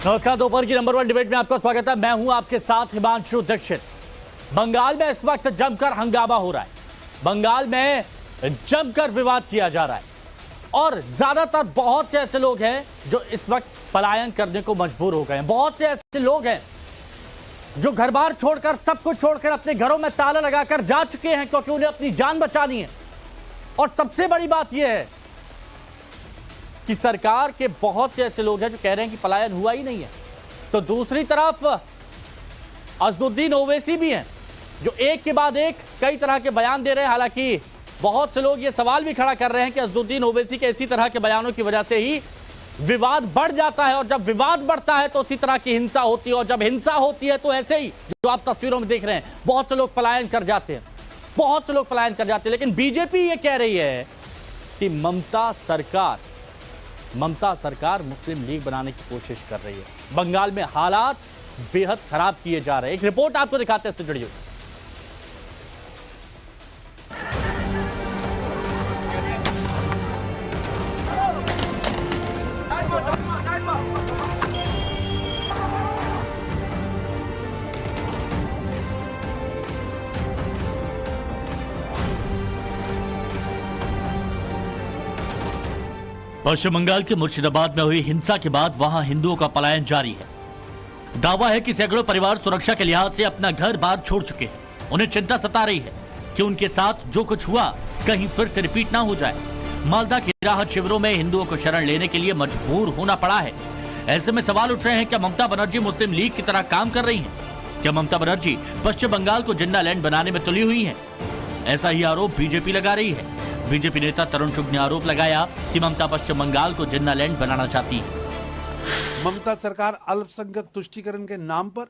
नमस्कार, दोपहर की नंबर 1 डिबेट में आपका स्वागत है। मैं हूं आपके साथ हिमांशु दीक्षित। बंगाल में इस वक्त जमकर हंगामा हो रहा है, बंगाल में जमकर विवाद किया जा रहा है और ज्यादातर बहुत से ऐसे लोग हैं जो इस वक्त पलायन करने को मजबूर हो गए हैं। बहुत से ऐसे लोग हैं जो घर बार छोड़कर, सब कुछ छोड़कर अपने घरों में ताला लगाकर जा चुके हैं क्योंकि उन्हें अपनी जान बचानी है। और सबसे बड़ी बात यह है कि सरकार के बहुत से ऐसे लोग हैं जो कह रहे हैं कि पलायन हुआ ही नहीं है। तो दूसरी तरफ असदुद्दीन ओवैसी भी हैं जो एक के बाद एक कई तरह के बयान दे रहे हैं। हालांकि बहुत से लोग ये सवाल भी खड़ा कर रहे हैं कि असदुद्दीन ओवैसी के इसी तरह के बयानों की वजह से ही विवाद बढ़ जाता है और जब विवाद बढ़ता है तो उसी तरह की हिंसा होती है और जब हिंसा होती है तो ऐसे ही जो आप तस्वीरों में देख रहे हैं बहुत से लोग पलायन कर जाते हैं, बहुत से लोग पलायन कर जाते हैं। लेकिन बीजेपी ये कह रही है कि ममता सरकार मुस्लिम लीग बनाने की कोशिश कर रही है। बंगाल में हालात बेहद खराब किए जा रहे हैं। एक रिपोर्ट आपको दिखाते हैं, इससे जुड़िए। पश्चिम बंगाल के मुर्शिदाबाद में हुई हिंसा के बाद वहां हिंदुओं का पलायन जारी है। दावा है कि सैकड़ों परिवार सुरक्षा के लिहाज से अपना घर बार छोड़ चुके हैं। उन्हें चिंता सता रही है कि उनके साथ जो कुछ हुआ कहीं फिर से रिपीट ना हो जाए। मालदा के राहत शिविरों में हिंदुओं को शरण लेने के लिए मजबूर होना पड़ा है। ऐसे में सवाल उठ रहे हैं, क्या ममता बनर्जी मुस्लिम लीग की तरह काम कर रही है? क्या ममता बनर्जी पश्चिम बंगाल को जिन्ना लैंड बनाने में तुली हुई है? ऐसा ही आरोप बीजेपी लगा रही है। बीजेपी नेता तरुण चुग ने आरोप लगाया कि ममता पश्चिम बंगाल को जिन्ना लैंड बनाना चाहती है। ममता सरकार अल्पसंख्यक तुष्टीकरण के नाम पर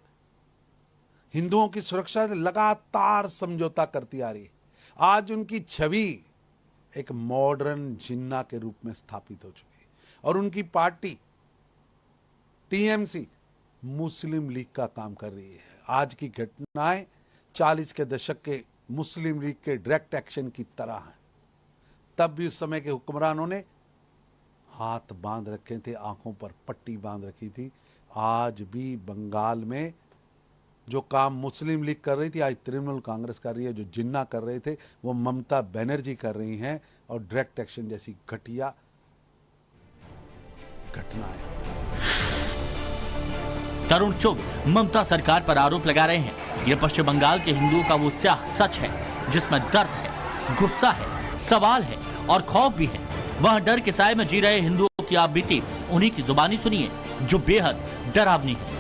हिंदुओं की सुरक्षा से लगातार समझौता करती आ रही है। आज उनकी छवि एक मॉडर्न जिन्ना के रूप में स्थापित हो चुकी है और उनकी पार्टी टीएमसी मुस्लिम लीग का काम कर रही है। आज की घटनाएं 40 के दशक के मुस्लिम लीग के डायरेक्ट एक्शन की तरह हैं। तब भी उस समय के हुक्मरानों ने हाथ बांध रखे थे, आंखों पर पट्टी बांध रखी थी। आज भी बंगाल में जो काम मुस्लिम लीग कर रही थी, आज तृणमूल कांग्रेस कर रही है। जो जिन्ना कर रहे थे वो ममता बनर्जी कर रही हैं और डायरेक्ट एक्शन जैसी घटिया घटनाएं। तरुण चुग ममता सरकार पर आरोप लगा रहे हैं, यह पश्चिम बंगाल के हिंदुओं का वो स्याह सच है जिसमें दर्द है, गुस्सा है, सवाल है और खौफ भी है। वह डर के साए में जी रहे हिंदुओं की आप बीती उन्हीं की जुबानी सुनिए जो बेहद डरावनी है।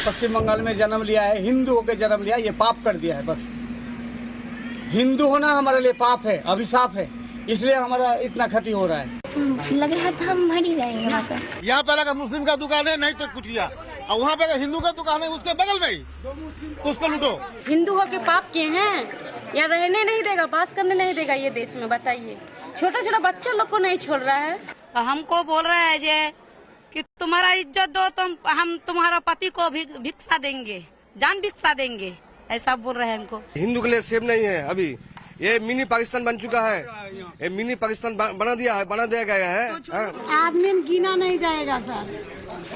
पश्चिम बंगाल में जन्म लिया है, हिंदू होकर जन्म लिया, ये पाप कर दिया है। बस हिंदू होना हमारे लिए पाप है, अभिशाप है, इसलिए हमारा इतना क्षति हो रहा है। लग रहा था हम मर ही जाएंगे वहाँ पे। यहाँ पे लगा मुस्लिम का दुकान है, नहीं तो कुछ किया, और वहाँ पे हिंदू का दुकान है उसके बगल में ही, तो उसको लूटो। हिंदू होके पाप किए हैं या रहने नहीं देगा, पास करने नहीं देगा ये देश में? बताइए, छोटा छोटा बच्चा लोग को नहीं छोड़ रहा है। तो हमको बोल रहा है जे कि तुम्हारा इज्जत दो तो हम तुम्हारा पति को भिक्षा देंगे, जान भिक्षा देंगे, ऐसा बोल रहे हैं हमको। हिंदू के लिए सेफ नहीं है। अभी ये मिनी पाकिस्तान बन चुका है, ये मिनी पाकिस्तान बना दिया गया है। आदमी गिना नहीं जाएगा सर,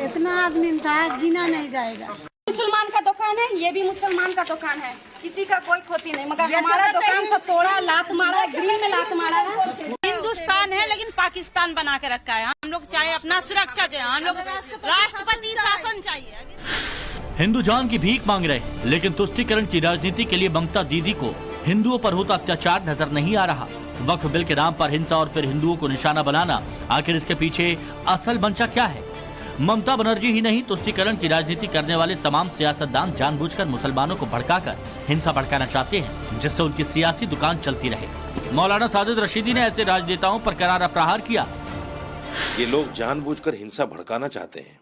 इतना आदमी था गिना नहीं जाएगा। मुसलमान का दुकान है, ये भी मुसलमान का दुकान है, किसी का कोई क्षति नहीं, मगर हमारा दुकान सब तोड़ा, लात मारा, ग्रिल में लात मारा है। हिंदुस्तान है लेकिन पाकिस्तान बना के रखा है। हम लोग चाहे अपना सुरक्षा चाहे, हम लोग राष्ट्रपति शासन चाहिए। हिंदू जान की भीख मांग रहे हैं, लेकिन तुष्टीकरण की राजनीति के लिए ममता दीदी को हिंदुओं पर होता अत्याचार नजर नहीं आ रहा। वक्फ बिल के नाम पर हिंसा और फिर हिंदुओं को निशाना बनाना, आखिर इसके पीछे असल मंशा क्या है? ममता बनर्जी ही नहीं, तुष्टीकरण की राजनीति करने वाले तमाम सियासतदान जानबूझकर मुसलमानों को भड़काकर हिंसा भड़काना चाहते हैं, जिससे उनकी सियासी दुकान चलती रहे। मौलाना साजिद रशीदी ने ऐसे राजनेताओं पर करारा प्रहार किया। ये लोग जानबूझकर हिंसा भड़काना चाहते हैं,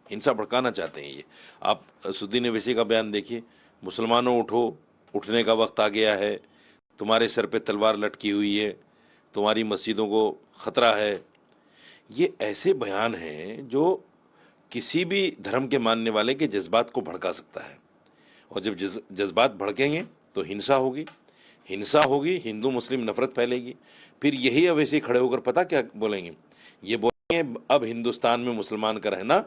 हिंसा भड़काना चाहते हैं। ये आप असदुद्दीन ओवैसी का बयान देखिए, मुसलमानों उठो, उठने का वक्त आ गया है, तुम्हारे सर पे तलवार लटकी हुई है, तुम्हारी मस्जिदों को खतरा है। ये ऐसे बयान हैं जो किसी भी धर्म के मानने वाले के जज्बात को भड़का सकता है, और जब जज्बात भड़केंगे तो हिंसा होगी, हिंदू मुस्लिम नफरत फैलेगी। फिर यही ओवैसी खड़े होकर पता क्या बोलेंगे? ये अब हिंदुस्तान में मुसलमान का रहना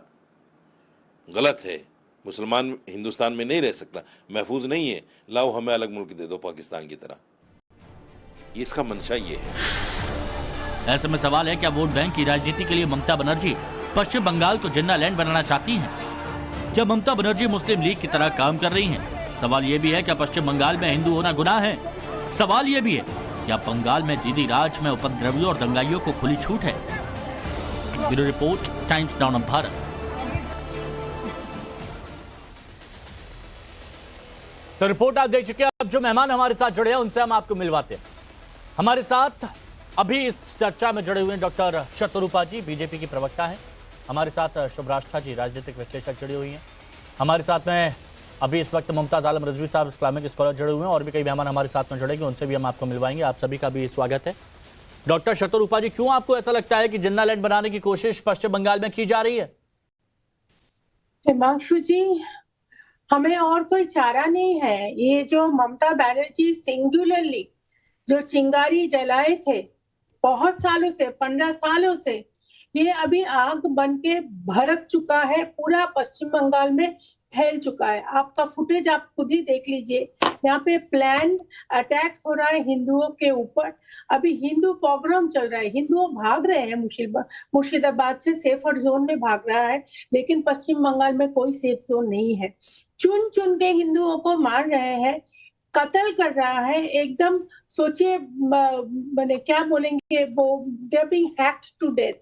गलत है, मुसलमान हिंदुस्तान में नहीं रह सकता, महफूज नहीं है, लाओ हमें अलग मुल्क दे दो पाकिस्तान की तरह। इसका मंशा ये है। ऐसे में सवाल है, क्या वोट बैंक की राजनीति के लिए ममता बनर्जी पश्चिम बंगाल को जिन्ना लैंड बनाना चाहती हैं? क्या ममता बनर्जी मुस्लिम लीग की तरह काम कर रही हैं? सवाल ये भी है, क्या पश्चिम बंगाल में हिंदू होना गुनाह है? सवाल ये भी है, क्या बंगाल में दीदी राज में उपद्रवियों और दंगाइयों को खुली छूट है? Bureau report, times now Bharat. तो रिपोर्ट आप देख चुके हैं। अब जो मेहमान हमारे साथ जुड़े हैं उनसे हम आपको मिलवाते हैं। हमारे साथ अभी इस चर्चा में जुड़े हुए हैं डॉक्टर शतरूपा जी, बीजेपी की प्रवक्ता हैं। हमारे साथ शुभराष्ट्रा जी, राजनीतिक विश्लेषक जुड़ी हुई हैं। हमारे साथ में अभी इस वक्त मुमताज आलम रिजवी साहब, इस्लामिक स्कॉलर जुड़े हुए हैं, और भी कई मेहमान हमारे साथ में जुड़ेंगे, उनसे भी हम आपको मिलवाएंगे। आप सभी का भी स्वागत है। डॉक्टर शतरूपा जी, क्यों आपको ऐसा लगता है कि जिन्ना लैंड बनाने की कोशिश पश्चिम बंगाल में की जा रही है? हिमांशु जी, हमें और कोई चारा नहीं है। ये जो ममता बनर्जी सिंगुलरली जो चिंगारी जलाए थे बहुत सालों से, 15 सालों से, ये अभी आग बन के भड़क चुका है, पूरा पश्चिम बंगाल में फैल चुका है। आपका फुटेज आप खुद ही देख लीजिए। यहाँ पे प्लान अटैक्स हो रहा है हिंदुओं के ऊपर। अभी हिंदू पोग्राम चल रहा है, हिंदुओं भाग रहे हैं मुर्शिदाबाद से, सेफर जोन में भाग रहा है, लेकिन पश्चिम बंगाल में कोई सेफ जोन नहीं है। चुन चुन के हिंदुओं को मार रहे हैं, कत्ल कर रहा है। एकदम सोचिए, मैंने क्या बोलेंगे, वो they are being hacked to death,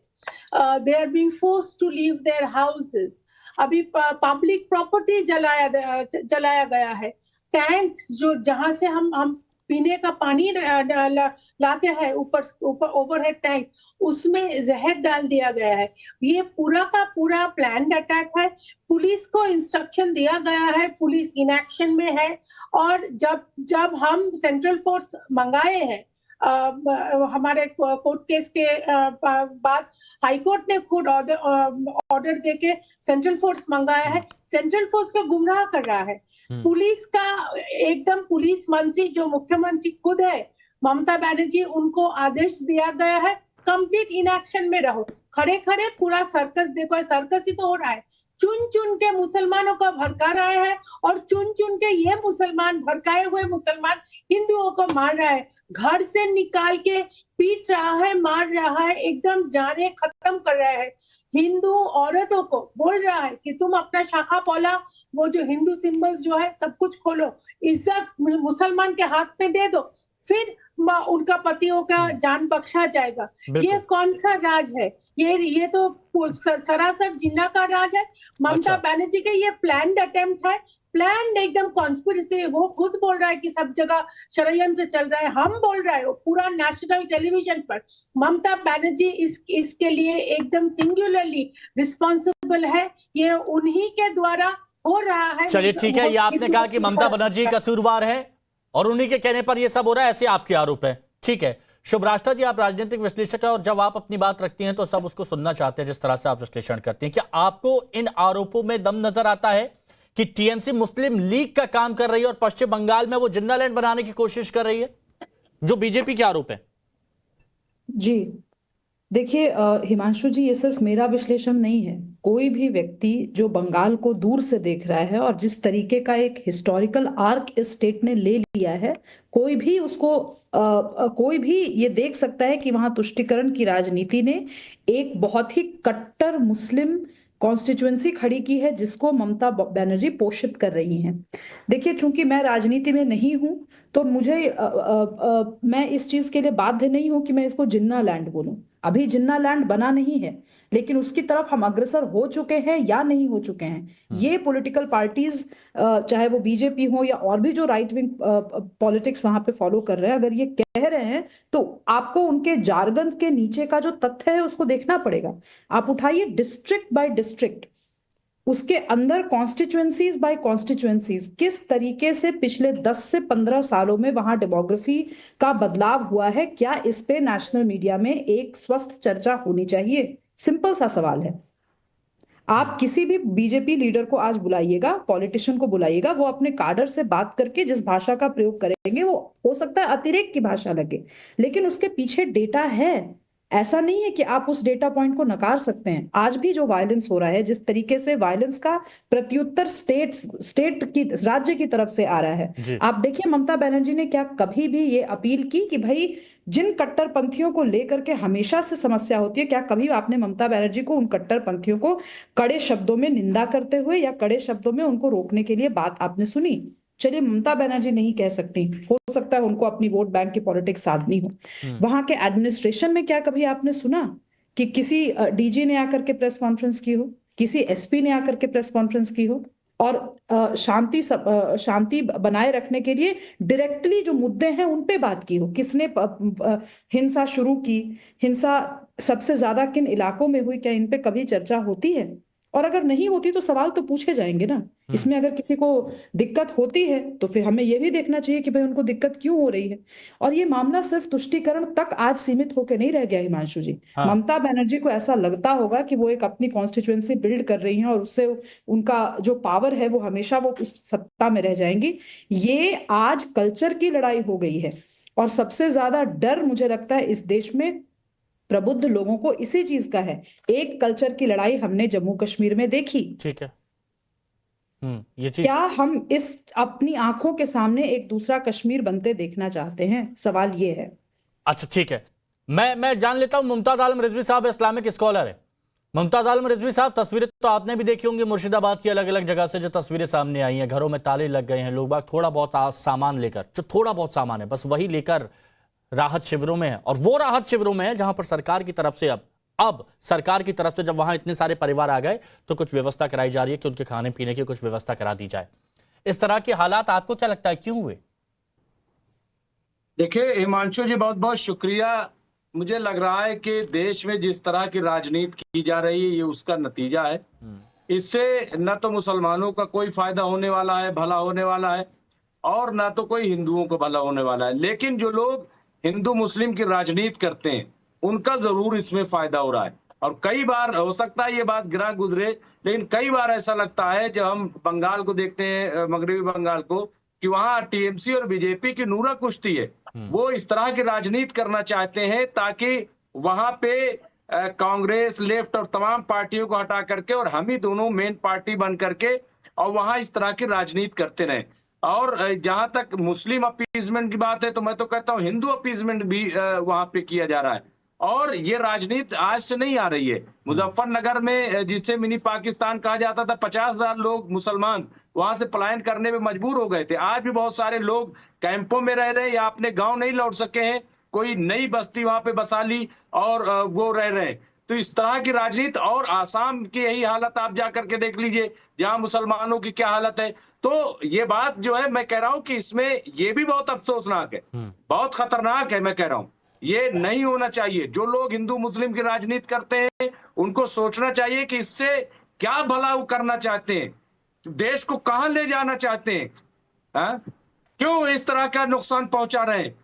they are being forced to leave their houses. अभी पब्लिक प्रॉपर्टी जलाया गया है। टैंक्स जो जहां से हम पीने का पानी लाते हैं, ऊपर ओवरहेड टैंक, उसमें जहर डाल दिया गया है। ये पूरा का पूरा प्लान अटैक है। पुलिस को इंस्ट्रक्शन दिया गया है, पुलिस इनएक्शन में है। और जब हम सेंट्रल फोर्स मंगाए हैं हमारे कोर्ट केस के बाद, हाईकोर्ट ने खुद ऑर्डर देके सेंट्रल फोर्स मंगाया है। सेंट्रल फोर्स को गुमराह कर रहा है। पुलिस का एकदम, पुलिस मंत्री जो मुख्यमंत्री खुद है ममता बनर्जी, उनको आदेश दिया गया है कंप्लीट इनएक्शन में रहो। खड़े खड़े पूरा सर्कस देखो, सर्कस ही तो हो रहा है। चुन चुन के मुसलमानों को भड़का रहे हैं, और चुन चुन के ये मुसलमान, भड़काए हुए मुसलमान हिंदुओं को मार रहा है, घर से निकाल के पीट रहा है, मार रहा है, एकदम जाने खत्म कर रहा है। हिंदू औरतों को बोल रहा है कि तुम अपना शाखा पौला, वो जो हिंदू सिंबल्स जो है सब कुछ खोलो, इज्जत मुसलमान के हाथ में दे दो, फिर उनका पतियों का जान बख्शा जाएगा। ये कौन सा राज है? ये तो सरासर जिन्ना का राज है। ममता बनर्जी के ये प्लान्ड अटेम्प्ट है, प्लान एकदम कॉन्स्पिरेसी। वो खुद बोल रहा है कि सब जगह षड्यंत्र चल रहा है। हम बोल रहे हैं पूरा नेशनल टेलीविजन पर। ममता बनर्जी इसके लिए एकदम सिंगुलरली रिस्पॉन्सिबल है। ये उन्हीं के द्वारा हो रहा है। चलिए ठीक है, ये आपने कहा कि ममता बनर्जी कसूरवार है और उन्हीं के कहने पर ये सब हो रहा है, ऐसे आपके आरोप है। ठीक है शुभराष्ट्रा जी, आप राजनीतिक विश्लेषक हैं और जब आप अपनी बात रखती हैं तो सब उसको सुनना चाहते हैं जिस तरह से आप विश्लेषण करती हैं। क्या आपको इन आरोपों में दम नजर आता है कि टीएमसी मुस्लिम लीग का काम कर रही है और पश्चिम बंगाल में वो जिन्ना लैंड बनाने की कोशिश कर रही है, जो बीजेपी के आरोप है? जी देखिए हिमांशु जी, ये सिर्फ मेरा विश्लेषण नहीं है। कोई भी व्यक्ति जो बंगाल को दूर से देख रहा है और जिस तरीके का एक हिस्टोरिकल आर्क इस स्टेट ने ले लिया है, कोई भी ये देख सकता है कि वहां तुष्टीकरण की राजनीति ने एक बहुत ही कट्टर मुस्लिम कॉन्स्टिट्यूएंसी खड़ी की है, जिसको ममता बनर्जी पोषित कर रही हैं। देखिए, चूंकि मैं राजनीति में नहीं हूं तो मुझे मैं इस चीज के लिए बाध्य नहीं हूं कि मैं इसको जिन्ना लैंड बोलूं। अभी जिन्ना लैंड बना नहीं है, लेकिन उसकी तरफ हम अग्रसर हो चुके हैं या नहीं हो चुके हैं, ये पॉलिटिकल पार्टीज, चाहे वो बीजेपी हो या और भी जो राइट विंग पॉलिटिक्स वहां पे फॉलो कर रहे हैं, अगर ये कह रहे हैं तो आपको उनके जारगन के नीचे का जो तथ्य है उसको देखना पड़ेगा। आप उठाइए डिस्ट्रिक्ट बाय डिस्ट्रिक्ट, उसके अंदर कॉन्स्टिट्यूएंसीज बाय कॉन्स्टिट्यूएंसीज, किस तरीके से पिछले 10 से 15 सालों में वहां डेमोग्राफी का बदलाव हुआ है। क्या इस पे नेशनल मीडिया में एक स्वस्थ चर्चा होनी चाहिए? सिंपल सा सवाल है। आप किसी भी बीजेपी लीडर को आज बुलाइएगा, पॉलिटिशियन को बुलाइएगा, वो अपने काडर से बात करके जिस भाषा का प्रयोग करेंगे वो हो सकता है अतिरेक की भाषा लगे, लेकिन उसके पीछे डेटा है, ऐसा नहीं है कि आप उस डेटा पॉइंट को नकार सकते हैं। आज भी जो वायलेंस हो रहा है, जिस तरीके से वायलेंस का प्रत्युत्तर स्टेट की, राज्य की तरफ से आ रहा है, आप देखिए ममता बनर्जी ने क्या कभी भी ये अपील की कि भाई जिन कट्टरपंथियों को लेकर के हमेशा से समस्या होती है, क्या कभी आपने ममता बनर्जी को उन कट्टरपंथियों को कड़े शब्दों में निंदा करते हुए या कड़े शब्दों में उनको रोकने के लिए बात आपने सुनी? चलिए ममता बनर्जी नहीं कह सकती, हो सकता है उनको अपनी वोट बैंक की पॉलिटिक्स साधनी हो। वहां के एडमिनिस्ट्रेशन में क्या कभी आपने सुना कि किसी डीजी ने आकर के प्रेस कॉन्फ्रेंस की हो, किसी एसपी ने आकर के प्रेस कॉन्फ्रेंस की हो और शांति बनाए रखने के लिए डायरेक्टली जो मुद्दे हैं उन पे बात की हो? किसने हिंसा शुरू की, हिंसा सबसे ज्यादा किन इलाकों में हुई, क्या इन पे कभी चर्चा होती है? और अगर नहीं होती तो सवाल तो पूछे जाएंगे ना। इसमें अगर किसी को दिक्कत होती है तो फिर हमें यह भी देखना चाहिए कि भाई उनको दिक्कत क्यों हो रही है। और ये मामला सिर्फ तुष्टीकरण तक आज सीमित होकर नहीं रह गया हिमांशु जी। ममता बनर्जी को ऐसा लगता होगा कि वो एक अपनी कॉन्स्टिट्यूएंसी बिल्ड कर रही हैं और उससे उनका जो पावर है वो हमेशा वो उस सत्ता में रह जाएंगी। ये आज कल्चर की लड़ाई हो गई है और सबसे ज्यादा डर मुझे लगता है इस देश में प्रबुद्ध लोगों को इसी चीज का है। एक कल्चर की लड़ाई हमने जम्मू कश्मीर में देखी, ठीक है। ये चीज क्या हम इस अपनी आंखों के सामने एक दूसरा कश्मीर बनते देखना चाहते हैं? सवाल ये है। अच्छा ठीक है, मैं जान लेता हूं। मुमताज आलम रिजवी साहब इस्लामिक स्कॉलर है। मुमताज आलम रिजवी साहब, तस्वीरें तो आपने भी देखी होंगी मुर्शिदाबाद की अलग अलग जगह से जो तस्वीरें सामने आई हैं। घरों में ताले लग गए हैं, लोग बाग थोड़ा बहुत सामान लेकर, जो थोड़ा बहुत सामान है बस वही लेकर राहत शिविरों में है। और वो राहत शिविरों में है जहां पर सरकार की तरफ से अब सरकार की तरफ से जब वहां इतने सारे परिवार आ गए तो कुछ व्यवस्था कराई जा रही है कि उनके खाने पीने की कुछ व्यवस्था करा दी जाए। इस तरह के हालात आपको क्या लगता है क्यों हुए? देखिए हिमांशु जी, बहुत बहुत शुक्रिया। मुझे लग रहा है कि देश में जिस तरह की राजनीति की जा रही है ये उसका नतीजा है। इससे न तो मुसलमानों का कोई फायदा होने वाला है, भला होने वाला है, और न तो कोई हिंदुओं को भला होने वाला है। लेकिन जो लोग हिंदू मुस्लिम की राजनीति करते हैं उनका जरूर इसमें फायदा हो रहा है। और कई बार हो सकता है ये बात गिरा गुजरे, लेकिन कई बार ऐसा लगता है जब हम बंगाल को देखते हैं, मगरबी बंगाल को, कि वहां टीएमसी और बीजेपी की नूरा कुश्ती है। वो इस तरह की राजनीति करना चाहते हैं ताकि वहां पे कांग्रेस, लेफ्ट और तमाम पार्टियों को हटा करके और हम ही दोनों मेन पार्टी बन करके और वहां इस तरह की राजनीति करते रहे। और जहां तक मुस्लिम अपीजमेंट की बात है तो मैं तो कहता हूं हिंदू अपीजमेंट भी वहां पे किया जा रहा है। और ये राजनीति आज से नहीं आ रही है। मुजफ्फरनगर में जिसे मिनी पाकिस्तान कहा जाता था, 50,000 लोग मुसलमान वहां से पलायन करने में मजबूर हो गए थे। आज भी बहुत सारे लोग कैंपों में रह रहे हैं या अपने गांव नहीं लौट सके हैं, कोई नई बस्ती वहां पे बसा ली और वो रह रहे हैं। तो इस तरह की राजनीति, और आसाम की यही हालत आप जाकर के देख लीजिए जहां मुसलमानों की क्या हालत है। तो ये बात जो है मैं कह रहा हूं कि इसमें ये भी बहुत अफसोसनाक है, बहुत खतरनाक है। मैं कह रहा हूं ये नहीं होना चाहिए। जो लोग हिंदू मुस्लिम की राजनीति करते हैं उनको सोचना चाहिए कि इससे क्या भला वो करना चाहते हैं, देश को कहां ले जाना चाहते हैं, क्यों इस तरह का नुकसान पहुंचा रहे हैं।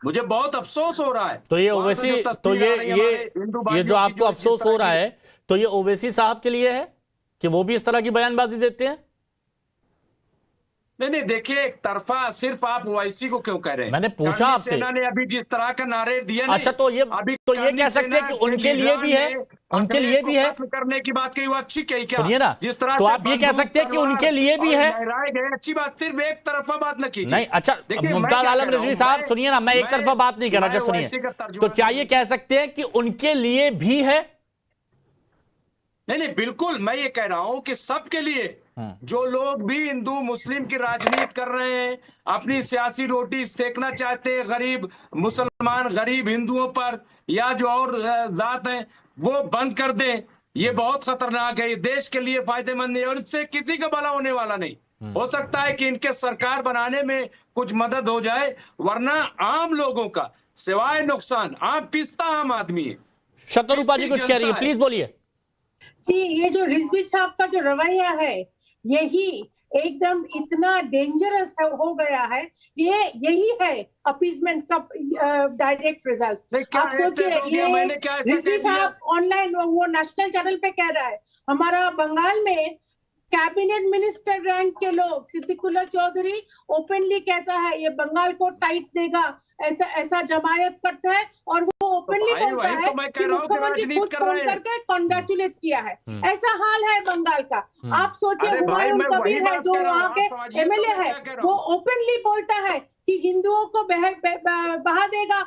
मुझे बहुत अफसोस हो रहा है। तो ये ओवैसी, तो ये जो आपको अफसोस हो रहा है तो ये ओवैसी साहब के लिए है कि वो भी इस तरह की बयानबाजी देते हैं? नहीं, देखिए एक तरफा सिर्फ आप ओवैसी को क्यों कह रहे हैं? मैंने पूछा आपसे। सेना ने अभी जिस तरह का नारे दिए ना, अच्छा तो ये कह सकते हैं कि उनके लिए भी है, उनके लिए भी है करने की बात कही, वो अच्छी कही क्या? सुनिए ना, जिस तरह तो आप ये कह सकते हैं कि उनके लिए भी है, अच्छी बात, सिर्फ एक तरफा बात न कीजिए। नहीं, अच्छा मुमताज आलम रिजवी साहब सुनिए ना, मैं एक तरफा बात नहीं कर रहा, सुनिए। तो क्या ये कह सकते हैं कि उनके लिए भी है? नहीं, बिल्कुल मैं ये कह रहा हूं कि सबके लिए, जो लोग भी हिंदू मुस्लिम की राजनीति कर रहे हैं, अपनी सियासी रोटी सेकना चाहते हैं गरीब मुसलमान, गरीब हिंदुओं पर या जो और जात हैं, वो बंद कर दें। ये बहुत खतरनाक है, ये देश के लिए फायदेमंद नहीं और इससे किसी का भला होने वाला नहीं। हो सकता है कि इनके सरकार बनाने में कुछ मदद हो जाए, वरना आम लोगों का सिवाय नुकसान, आम पिस्ता आम आदमी है। शतरूपा जी कुछ कह रही है, प्लीज बोलिए। जी, ये जो रिजवी साहब का जो रवैया है यही एकदम इतना डेंजरस हो गया है। यही है अपीजमेंट का डायरेक्ट रिजल्ट। आप सोचिए, ये रिजवी साहब ऑनलाइन वो नेशनल चैनल पे कह रहा है हमारा बंगाल में कैबिनेट मिनिस्टर रैंक के लोग, सिद्दीकुल्ला चौधरी ओपनली कहता है ये बंगाल को टाइट देगा, ऐसा जमायत करता है और वो ओपनली बोलता है कि मुख्यमंत्री खुद फोन करके कॉन्ग्रेचुलेट किया है। ऐसा हाल है बंगाल का। आप सोचिए, हुमायूं कबीर है जो वहाँ के एमएलए है, वो ओपनली बोलता है कि हिंदुओं को बहा देगा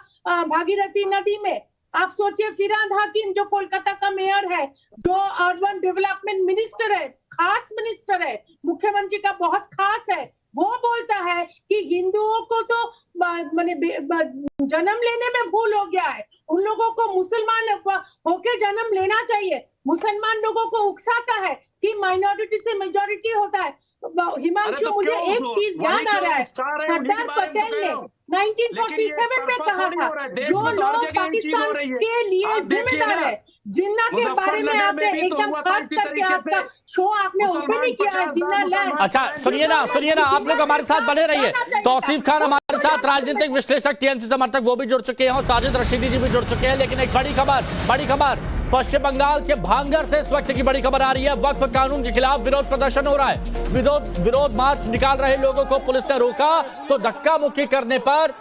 भागीरथी नदी में। आप सोचिए, फिरहाद हाकिम जो कोलकाता का मेयर है, जो अर्बन डेवलपमेंट मिनिस्टर है, खास मिनिस्टर है, मुख्यमंत्री का बहुत खास है, वो बोलता है कि हिंदुओं को तो माने जन्म लेने में भूल हो गया है, उन लोगों को मुसलमान होके जन्म लेना चाहिए। मुसलमान लोगों को उकसाता है कि माइनॉरिटी से मेजॉरिटी होता है। हिमांशु, मुझे एक चीज याद आ रहा है, सरदार पटेल ने 1947 में कहा था जो लोग पाकिस्तान के लिए जिम्मेदार है, जिन्ना के बारे में आपने एकदम खास करके आपका शो आपने ओपन ही किया है, जिन्ना लैंड। अच्छा सुनिए ना, आप लोग हमारे साथ बने रहिए। तौसीफ खान हमारे साथ, राजनीतिक विश्लेषक, टीएमसी समर्थक, वो भी जुड़ चुके हैं और साजिद रशीदी जी भी जुड़ चुके हैं। लेकिन एक बड़ी खबर पश्चिम बंगाल के भांगर से इस वक्त की बड़ी खबर आ रही है। वक्फ कानून के खिलाफ विरोध प्रदर्शन हो रहा है। विरोध मार्च निकाल रहे लोगों को पुलिस ने रोका तो धक्का मुक्की करने पर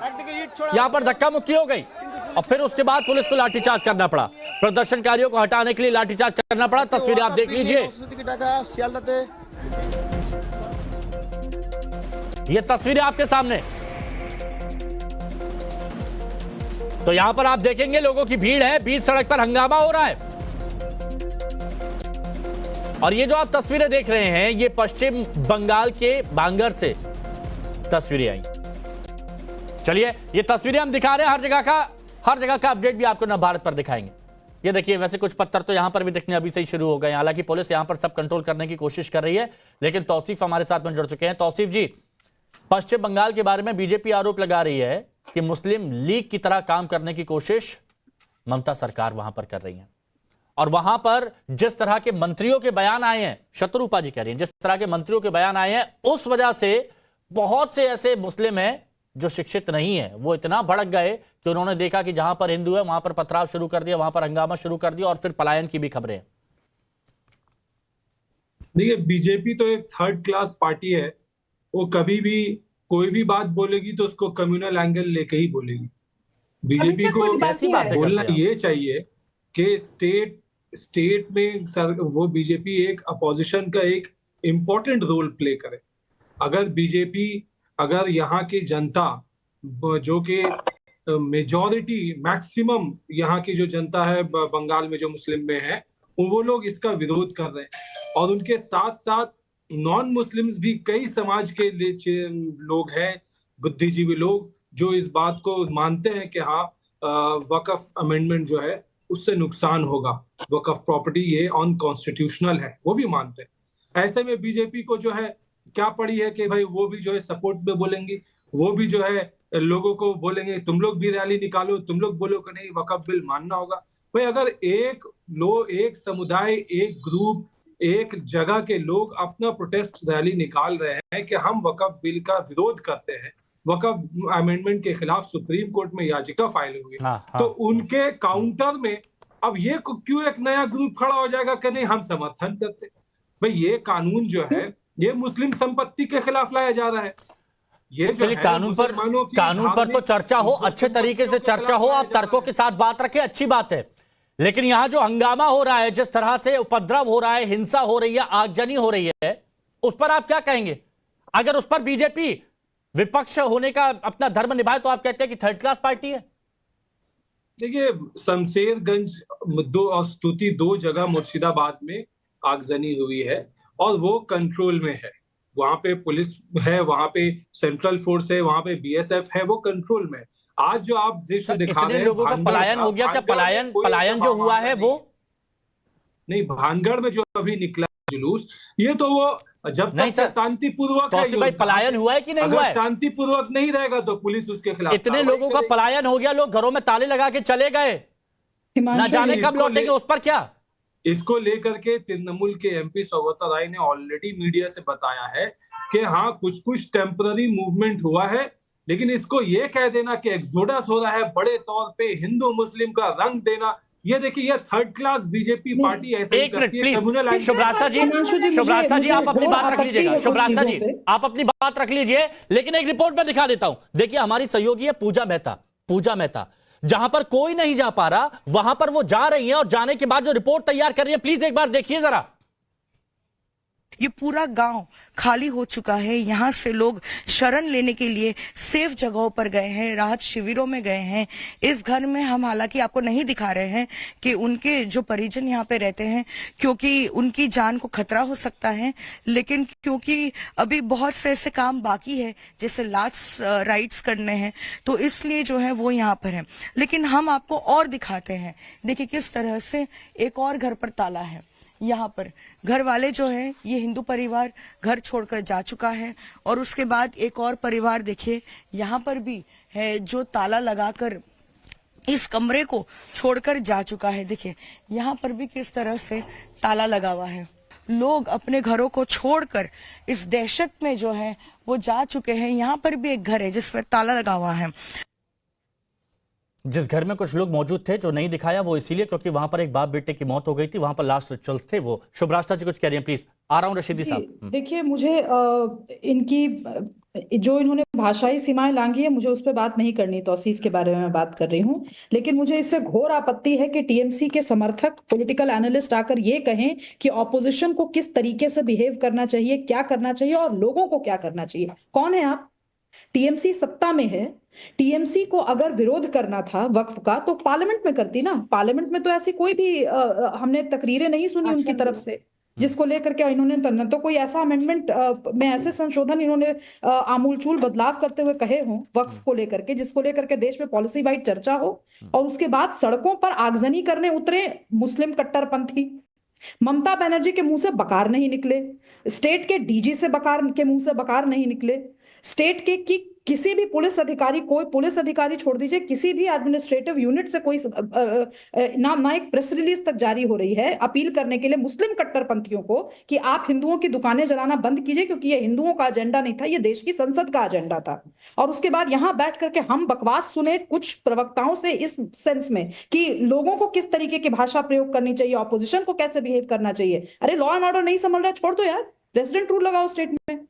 यहां पर धक्का मुक्की हो गई और फिर उसके बाद पुलिस को लाठीचार्ज करना पड़ा। प्रदर्शनकारियों को हटाने के लिए लाठीचार्ज करना पड़ा। तस्वीरें आप देख लीजिए, ये तस्वीरें आपके सामने। तो यहां पर आप देखेंगे लोगों की भीड़ है, बीच सड़क पर हंगामा हो रहा है। और ये जो आप तस्वीरें देख रहे हैं, ये पश्चिम बंगाल के भांगर से तस्वीरें आई। चलिए, ये तस्वीरें हम दिखा रहे हैं, हर जगह का अपडेट भी आपको नवभारत पर दिखाएंगे। ये देखिए, वैसे कुछ पत्थर तो यहां पर भी दिखने अभी से ही शुरू हो गए। हालांकि पुलिस यहां पर सब कंट्रोल करने की कोशिश कर रही है, लेकिन तौसीफ हमारे साथ में जुड़ चुके हैं। तौसीफ जी, पश्चिम बंगाल के बारे में बीजेपी आरोप लगा रही है कि मुस्लिम लीग की तरह काम करने की कोशिश ममता सरकार वहां पर कर रही है। और वहां पर जिस तरह के मंत्रियों के बयान आए हैं, शत्रुपा जी कह रही हैं, जिस तरह के मंत्रियों के बयान आए हैं, उस वजह से बहुत से ऐसे मुस्लिम हैं जो शिक्षित नहीं है, वो इतना भड़क गए कि उन्होंने देखा कि जहां पर हिंदू है वहां पर पथराव शुरू कर दिया, वहां पर हंगामा शुरू कर दिया और फिर पलायन की भी खबरें हैं। देखिए, बीजेपी तो एक थर्ड क्लास पार्टी है। वो कभी भी कोई भी बात बोलेगी तो उसको कम्युनल एंगल लेके ही बोलेगी। बीजेपी को बोलना ये चाहिए कि स्टेट में वो बीजेपी एक अपोजिशन का एक इम्पोर्टेंट रोल प्ले करे। अगर यहाँ की जनता, जो कि मेजॉरिटी मैक्सिमम यहाँ की जो जनता है बंगाल में, जो मुस्लिम में है, वो लोग इसका विरोध कर रहे हैं। और उनके साथ साथ नॉन मुस्लिम्स भी कई समाज के लोग हैं, बुद्धिजीवी लोग, जो इस बात को मानते हैं कि हाँ, वक्फ अमेंडमेंट जो है उससे नुकसान होगा, वक्फ प्रॉपर्टी ये अनकॉन्स्टिट्यूशनल है, वो भी मानते हैं। ऐसे में बीजेपी को जो है क्या पड़ी है कि भाई वो भी जो है सपोर्ट में बोलेंगी, वो भी जो है लोगों को बोलेंगे तुम लोग भी रैली निकालो, तुम लोग बोलो कि नहीं वक्फ बिल मानना होगा। भाई अगर एक समुदाय, एक ग्रुप, एक जगह के लोग अपना प्रोटेस्ट रैली निकाल रहे हैं कि हम वक्फ बिल का विरोध करते हैं, वक्फ अमेंडमेंट के खिलाफ सुप्रीम कोर्ट में याचिका फाइल हुई, तो उनके काउंटर में अब ये क्यों एक नया ग्रुप खड़ा हो जाएगा कि नहीं हम समर्थन करते। भाई ये कानून जो है ये मुस्लिम संपत्ति के खिलाफ लाया जा रहा है। ये जो है कानून पर तो चर्चा हो, अच्छे तरीके से चर्चा हो, आप तर्कों के साथ बात रखें, अच्छी बात है। लेकिन यहां जो हंगामा हो रहा है, जिस तरह से उपद्रव हो रहा है, हिंसा हो रही है, आगजनी हो रही है, उस पर आप क्या कहेंगे? अगर उस पर बीजेपी विपक्ष होने का अपना धर्म निभाए तो आप कहते हैं कि थर्ड क्लास पार्टी है। देखिए, शमशेरगंज और स्तुति दो जगह मुर्शिदाबाद में आगजनी हुई है और वो कंट्रोल में है। वहां पे पुलिस है, वहां पे सेंट्रल फोर्स है, वहां पे बीएसएफ है, वो कंट्रोल में। आज जो आप दृश्य दिखा रहे हैं, लोगों का पलायन हो गया क्या? पलायन जो हुआ है वो नहीं, भानगढ़ में जो अभी निकला जुलूस, ये तो वो जब तक शांतिपूर्वक है। भाई पलायन हुआ है कि नहीं हुआ है? शांतिपूर्वक नहीं रहेगा तो पुलिस उसके खिलाफ। इतने लोगों का पलायन हो गया, लोग घरों में ताले लगा के चले गए, ना जाने कब लौटेंगे, उस पर क्या? इसको लेकर के तृणमूल के एमपी सौगता राय ने ऑलरेडी मीडिया से बताया है कि हाँ कुछ टेम्पररी मूवमेंट हुआ है, लेकिन इसको ये कह देना कि एक्सोडस हो रहा है, बड़े तौर पे हिंदू मुस्लिम का रंग देना, ये देखिए, ये थर्ड क्लास बीजेपी पार्टी ऐसे ही एक मिनट करती है, प्लीज, कम्युनल शुभरास्ता जी, शुभरास्ता जी आप अपनी बात रख लीजिएगा, शुभरास्ता जी आप अपनी बात रख लीजिए, लेकिन एक रिपोर्ट में दिखा देता हूं। देखिए हमारी सहयोगी है पूजा मेहता, जहां पर कोई नहीं जा पा रहा वहां पर वो जा रही है, और जाने के बाद जो रिपोर्ट तैयार कर रही है, प्लीज एक बार देखिए जरा। ये पूरा गांव खाली हो चुका है। यहाँ से लोग शरण लेने के लिए सेफ जगहों पर गए हैं, राहत शिविरों में गए हैं। इस घर में हम हालांकि आपको नहीं दिखा रहे हैं कि उनके जो परिजन यहाँ पे रहते हैं, क्योंकि उनकी जान को खतरा हो सकता है, लेकिन क्योंकि अभी बहुत से ऐसे काम बाकी है जैसे लास्ट राइट्स करने हैं, तो इसलिए जो है वो यहाँ पर है। लेकिन हम आपको और दिखाते हैं, देखिए किस तरह से एक और घर पर ताला है। यहाँ पर घर वाले जो है, ये हिंदू परिवार घर छोड़कर जा चुका है, और उसके बाद एक और परिवार देखिए यहाँ पर भी है जो ताला लगाकर इस कमरे को छोड़कर जा चुका है। देखिए यहाँ पर भी किस तरह से ताला लगा हुआ है। लोग अपने घरों को छोड़कर इस दहशत में जो है वो जा चुके हैं। यहाँ पर भी एक घर है जिसमें ताला लगा हुआ है। जिस घर में कुछ लोग मौजूद थे, जो नहीं दिखाया वो इसीलिए क्योंकि वहां पर एक बाप बेटे की मौत हो गई थी, वहां पर लास्ट रिचुअल्स थे। वो शुभरास्ता जी कुछ कह रही हैं, प्लीज आ रहा हूं रशीदी साहब। देखिए मुझे इनकी जो इन्होंने भाषाई सीमाएं लांघी है, मुझे उस पर बात नहीं करनी, तौसीफ के बारे में मैं बात कर रही हूँ। लेकिन मुझे इससे घोर आपत्ति है कि टीएमसी के समर्थक, पॉलिटिकल एनालिस्ट आकर ये कहें कि ऑपोजिशन को किस तरीके से बिहेव करना चाहिए, क्या करना चाहिए और लोगों को क्या करना चाहिए। कौन है आप? टीएमसी सत्ता में है। टीएमसी को अगर विरोध करना था वक्फ का तो पार्लियामेंट में करती ना। पार्लियामेंट में तो ऐसी कोई भी हमने तकरीरें नहीं सुनी उनकी तरफ से जिसको लेकर के इन्होंने न तो कोई ऐसा अमेंडमेंट में ऐसे संशोधन इन्होंने आमूलचूल बदलाव करते हुए कहे हों वक्फ को लेकर के, जिसको लेकर के देश में पॉलिसी वाइड चर्चा हो, और उसके बाद सड़कों पर आगजनी करने उतरे मुस्लिम कट्टरपंथी। ममता बनर्जी के मुंह से बकार नहीं निकले, स्टेट के डीजी से बकार के मुंह से बकार नहीं निकले, स्टेट के किसी भी पुलिस अधिकारी, कोई पुलिस अधिकारी छोड़ दीजिए, किसी भी एडमिनिस्ट्रेटिव यूनिट से कोई ना एक प्रेस रिलीज तक जारी हो रही है अपील करने के लिए मुस्लिम कट्टरपंथियों को कि आप हिंदुओं की दुकानें जलाना बंद कीजिए, क्योंकि ये हिंदुओं का एजेंडा नहीं था, ये देश की संसद का एजेंडा था। और उसके बाद यहां बैठ करके हम बकवास सुने कुछ प्रवक्ताओं से इस सेंस में कि लोगों को किस तरीके की भाषा प्रयोग करनी चाहिए, ऑपोजिशन को कैसे बिहेव करना चाहिए। अरे लॉ एंड ऑर्डर नहीं संभल रहा, छोड़ दो यार, रेजिडेंट रूल लगाओ स्टेट में।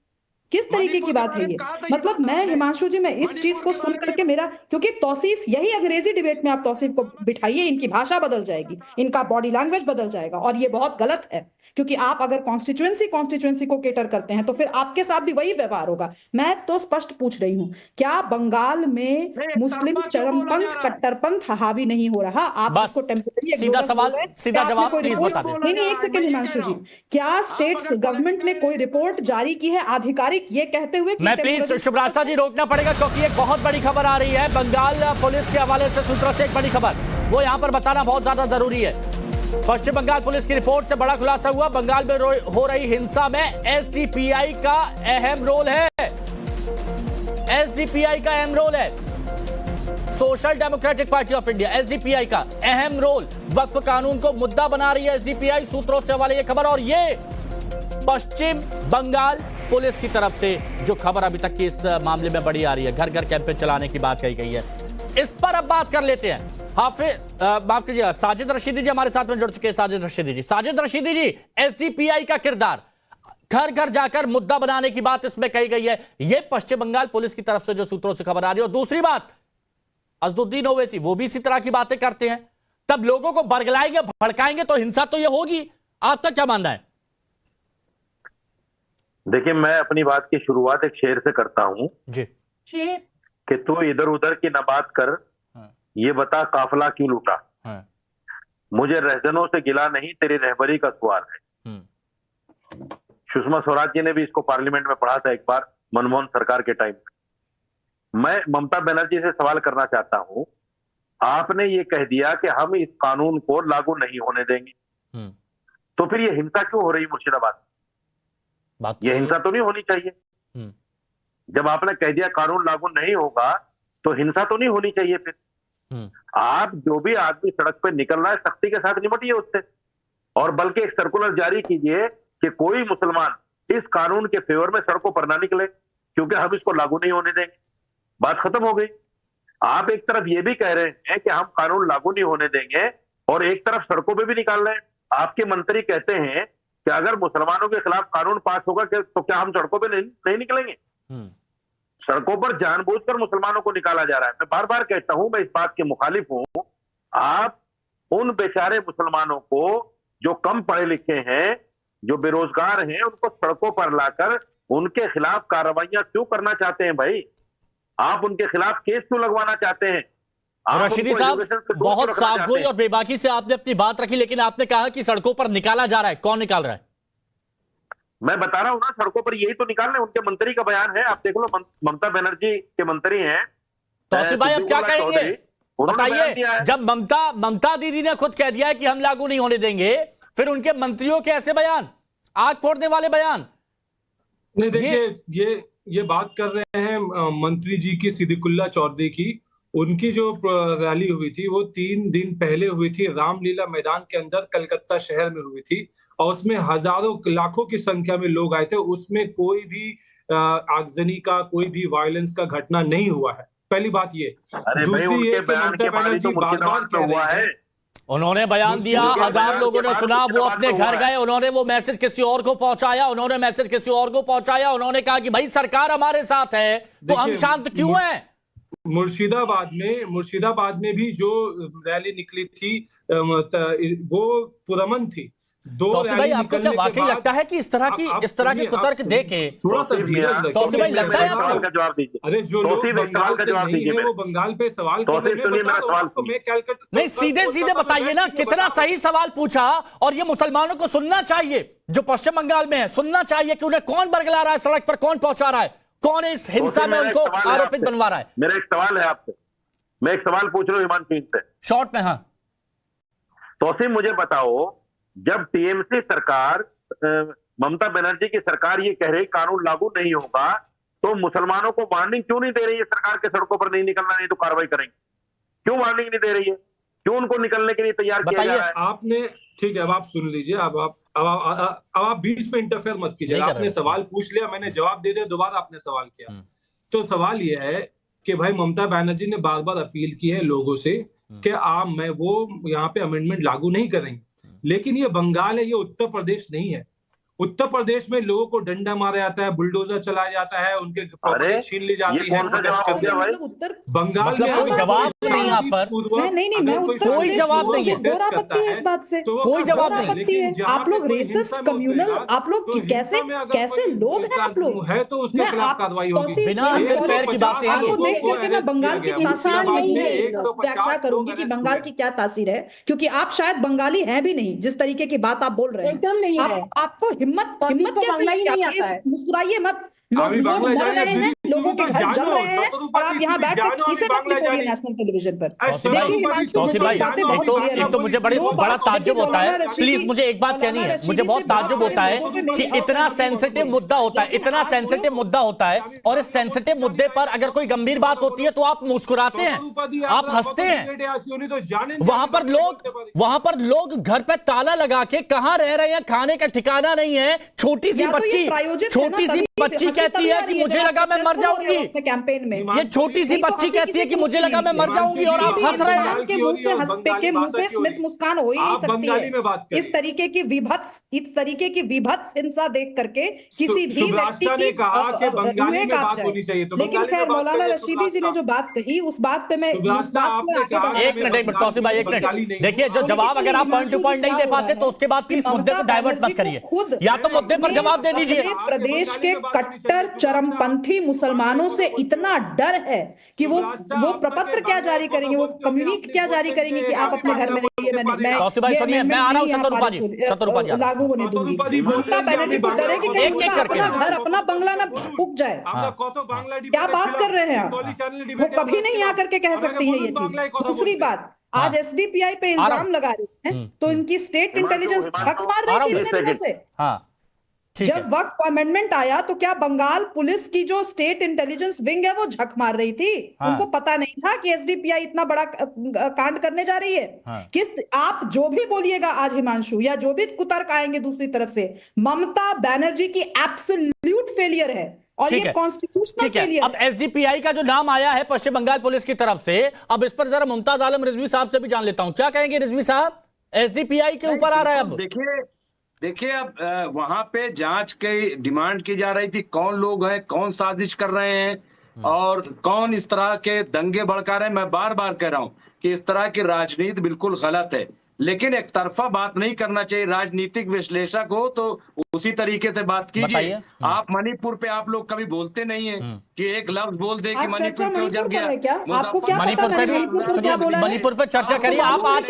किस तरीके की बात है ये? मतलब मैं हिमांशु जी, मैं इस चीज को सुन करके मेरा, क्योंकि तौसीफ यही अंग्रेजी डिबेट में आप तौसीफ को बिठाइए, इनकी भाषा बदल जाएगी, इनका बॉडी लैंग्वेज बदल जाएगा, और ये बहुत गलत है। क्योंकि आप अगर कॉन्स्टिट्यूएंसी को केटर करते हैं तो फिर आपके साथ भी वही व्यवहार होगा। मैं तो स्पष्ट पूछ रही हूँ, क्या बंगाल में मुस्लिम चरमपंथ कट्टरपंथ हावी नहीं हो रहा? आप उसको टेम्परेरी सीधा सवाल, सीधा जवाब प्लीज बता दें। नहीं, एक सेकंड हिमांशु जी, क्या स्टेट गवर्नमेंट ने कोई रिपोर्ट जारी की है आधिकारिक ये कहते हुए कि मैं प्लीज शुभरास्ता जी रोकना पड़ेगा, क्योंकि एक बहुत बड़ी खबर आ रही है बंगाल पुलिस के हवाले से, सूत्रों से एक बड़ी खबर, वो यहां पर बताना बहुत ज्यादा जरूरी है। पश्चिम बंगाल पुलिस की रिपोर्ट से बड़ा खुलासा हुआ, बंगाल में हो रही हिंसा में एसडीपीआई का अहम रोल है। एसडीपीआई का अहम रोल है, social democratic party of India, SDPI का अहम रोल। वक्फ कानून को मुद्दा बना रही है एसडीपीआई, सूत्रों से हवाले ये खबर, और ये पश्चिम बंगाल पुलिस की तरफ से जो खबर अभी तक की इस मामले में बड़ी आ रही है, घर घर कैंपेन चलाने की बात कही गई है। इस पर अब बात कर लेते हैं। माफ कीजिएगा, साजिद रशीदी जी हमारे साथ में जुड़ चुके हैं। साजिद रशीदी जी, एसडीपीआई का किरदार, घर घर जाकर मुद्दा बनाने की बात इसमें कही गई है, यह पश्चिम बंगाल पुलिस की तरफ से जो सूत्रों से खबर आ रही है। और दूसरी बात, असदुद्दीन ओवैसी वो भी इसी तरह की बातें करते हैं, तब लोगों को बरगलाएंगे, भड़काएंगे तो हिंसा तो यह होगी। आपका क्या मानना है? देखिए, मैं अपनी बात की शुरुआत एक शेर से करता हूं जी, कि तू इधर उधर की न बात कर, ये बता काफिला क्यों लूटा। मुझे रहजनों से गिला नहीं, तेरी रहबरी का सवाल है। सुषमा स्वराज जी ने भी इसको पार्लियामेंट में पढ़ा था एक बार, मनमोहन सरकार के टाइम में। मैं ममता बनर्जी से सवाल करना चाहता हूं, आपने ये कह दिया कि हम इस कानून को लागू नहीं होने देंगे, तो फिर ये हिंसा क्यों हो रही मुर्शिदाबाद? ये हिंसा तो नहीं होनी चाहिए। जब आपने कह दिया कानून लागू नहीं होगा तो हिंसा तो नहीं होनी चाहिए। फिर आप जो भी आदमी सड़क पे निकल रहा है, सख्ती के साथ निपटिए उससे, और बल्कि एक सर्कुलर जारी कीजिए कि कोई मुसलमान इस कानून के फेवर में सड़कों पर ना निकले, क्योंकि हम इसको लागू नहीं होने देंगे। बात खत्म हो गई। आप एक तरफ ये भी कह रहे हैं कि हम कानून लागू नहीं होने देंगे, और एक तरफ सड़कों पे भी निकाल रहे हैं। आपके मंत्री कहते हैं कि अगर मुसलमानों के खिलाफ कानून पास होगा तो क्या हम सड़कों पे नहीं निकलेंगे? सड़कों पर जानबूझकर मुसलमानों को निकाला जा रहा है। मैं बार बार कहता हूं, मैं इस बात के मुखालिफ हूं। आप उन बेचारे मुसलमानों को जो कम पढ़े लिखे हैं, जो बेरोजगार हैं, उनको सड़कों पर लाकर उनके खिलाफ कार्रवाइयां क्यों करना चाहते हैं भाई? आप उनके खिलाफ केस क्यों लगवाना चाहते हैं? रशीदी साहब, बहुत साफ गोई और बेबाकी से आपने अपनी बात रखी, लेकिन आपने कहा कि सड़कों पर निकाला जा रहा है। कौन निकाल रहा है? मैं बता रहा हूं ना, सड़कों पर यही तो निकाल रहे हैं। उनके मंत्री का बयान है, आप देख लो। ममता बनर्जी के मंत्री हैं तौसीफ भाई, अब क्या कहेंगे बताइए? जब ममता दीदी ने खुद कह दिया है कि हम लागू नहीं होने देंगे, फिर उनके मंत्रियों के ऐसे बयान, आग फोड़ने वाले बयान। नहीं, देखिए ये बात कर रहे हैं मंत्री जी की, सिद्दीकुल्ला चौधरी की। उनकी जो रैली हुई थी वो 3 दिन पहले हुई थी, रामलीला मैदान के अंदर कलकत्ता शहर में हुई थी, और उसमें हजारों लाखों की संख्या में लोग आए थे। उसमें कोई भी आगजनी का, कोई भी वायलेंस का घटना नहीं हुआ है। पहली बात ये। दूसरी ये कि ममता बनर्जी बार-बार कह रहे हैं, उन्होंने बयान दिया, 1000 लोगों ने सुना, वो अपने घर गए, उन्होंने वो मैसेज किसी और को पहुंचाया, उन्होंने कहा कि भाई सरकार हमारे साथ है तो हम शांत क्यों हैं? मुर्शिदाबाद में भी जो रैली निकली थी वो पुरअमन थी। भाई, आपको क्या वाकई लगता है कि इस तरह के कुतर्क देके थोड़ा सा तौसीफ भाई लगता है आपको? जवाब दीजिए। अरे जो लोग बंगाल से नहीं है वो बंगाल पे सवाल कर रहे हैं। नहीं, सीधे बताइए ना, कितना सही सवाल पूछा। और ये मुसलमानों को सुनना चाहिए, जो पश्चिम बंगाल में है, सुनना चाहिए कि उन्हें कौन बरगला रहा है सड़क पर, कौन पहुंचा रहा है, कौन इस हिंसा में उनको आरोपित बनवा रहा है। मेरा एक सवाल है आपसे, मैं एक सवाल पूछ रहा हूँ हिमांशु से, शॉर्ट में। हाँ तौसीफ, मुझे बताओ, जब टीएमसी सरकार, ममता बनर्जी की सरकार ये कह रही कानून लागू नहीं होगा, तो मुसलमानों को वार्निंग क्यों नहीं दे रही है सरकार के सड़कों पर नहीं निकलना, नहीं तो कार्रवाई करेंगे? क्यों वार्निंग नहीं दे रही है? क्यों उनको निकलने के लिए तैयार किया जा रहा है? आपने, ठीक है, अब आप सुन लीजिए। अब आप बीच में इंटरफेयर मत कीजिए। आपने सवाल पूछ लिया, मैंने जवाब दे दिया, दोबारा आपने सवाल किया। तो सवाल यह है कि भाई ममता बनर्जी ने बार बार अपील की है लोगों से कि वो यहाँ पे अमेंडमेंट लागू नहीं करेंगे, लेकिन ये बंगाल है, ये उत्तर प्रदेश नहीं है। उत्तर प्रदेश में लोगों को डंडा मारा जाता है, बुलडोजर चलाया जाता है, उनके प्रॉपर्टी छीन ली जाती है। बंगाल में कोई जवाब नहीं यहाँ पर। नहीं, मैं कोई जवाब नहीं है। और आपत्ति है इस बात से, कोई जवाब नहीं है। आप लोग रेसिस्ट, कम्युनल, आप लोग कैसे लोग हैं आप लोग? है तो उसके खिलाफ कार्रवाई होगी। बिना पैर की बातें आपको देख करके मैं बंगाल की तासीर नहीं व्याख्या करूंगी कि बंगाल की क्या तासीर है, क्योंकि आप शायद बंगाली हैं भी नहीं, जिस तरीके की बात आप बोल रहे हैं। एकदम नहीं है। आपको हिम्मत कैसे नहीं आता है? मुस्कुराइए मत। लोग मर रहे हैं, लोगों के घर जल रहे हैं, और आप यहाँ बैठकर खीसे करती हो नेशनल टेलीविजन पर। तौसीफ भाई, एक तो मुझे बड़ा ताज्जुब होता है, प्लीज मुझे एक बात कहनी है, मुझे बहुत ताज्जुब होता है कि इतना सेंसिटिव मुद्दा होता है, और इस सेंसिटिव मुद्दे पर अगर कोई गंभीर बात होती है तो आप मुस्कुराते हैं, आप हंसते हैं। वहां पर लोग घर पे ताला लगा के कहां रह रहे हैं, खाने का ठिकाना नहीं है। छोटी सी बच्ची कहती है कि मुझे लगा मैं मर जाऊंगी कैंपेन में। ये छोटी सी बच्ची कहती है कि मुझे लगा मैं मर जाऊंगी, और आप हंस रहे हैं। के मुंह पे स्मित मुस्कान हो ही नहीं सकती है। इस तरीके की विभत्स हिंसा देख करके किसी भी व्यक्ति की रूहें कांप जाए। लेकिन खैर, मौलाना रशीदी जी ने जो बात कही, उस बात पे मैं एक मिनट तौसीफ भाई, एक मिनट देखिए, जो जवाब अगर आप पॉइंट टू पॉइंट नहीं दे पाते तो उसके बाद प्लीज मुद्दे को डाइवर्ट मत करिए, या तो मुद्दे पर जवाब दे दीजिए। प्रदेश के कट्टर चरमपंथी मुसलमानों से इतना डर है कि वो प्रपत्र क्या जारी करेंगे, वो कम्युनिक क्या जारी करेंगे कि आप अपने घर में रहिए। मैं आ रहा हूँ, शतरूपा जी लागू होने दूंगी। ममता बनर्जी को डर है कि कहीं अपना घर, अपना बंगला ना फूक जाए। क्या बात कर रहे हैं आप? वो कभी नहीं आकर के कह सकती है ये चीज। दूसरी बात, आज एसडीपीआई पे इल्जाम लगा रहे हैं, तो इनकी स्टेट इंटेलिजेंस झक मार रही थी इतने दिनों से। जब वक्त अमेंडमेंट आया तो क्या बंगाल पुलिस की जो स्टेट इंटेलिजेंस विंग है वो झक मार रही थी? उनको पता नहीं था कि एसडीपीआई इतना बड़ा कांड करने जा रही है? किस आप जो भी बोलिएगा आज हिमांशु, या जो भी कुतर्क आएंगे दूसरी तरफ से, ममता बनर्जी की एब्सोल्यूट फेलियर है और ठीक ये है, कॉन्स्टिट्यूशनल ठीक है। फेलियर। अब एसडीपीआई का जो नाम आया है पश्चिम बंगाल पुलिस की तरफ से, अब इस पर जरा मुमताज आलम रिजवी साहब से भी जान लेता हूं, क्या कहेंगे रिजवी साहब? एसडीपीआई के ऊपर आ रहा है अब। देखिए अब वहां पे जांच की डिमांड की जा रही थी, कौन लोग हैं, कौन साजिश कर रहे हैं और कौन इस तरह के दंगे भड़का रहे हैं। मैं बार बार कह रहा हूं कि इस तरह की राजनीति बिल्कुल गलत है, लेकिन एक तरफा बात नहीं करना चाहिए। राजनीतिक विश्लेषक हो तो उसी तरीके से बात कीजिए। आप मणिपुर पे आप लोग कभी बोलते नहीं है कि एक लफ्ज बोल दे कि मणिपुर क्यों जम गया। मणिपुर पे चर्चा करिए। आप आज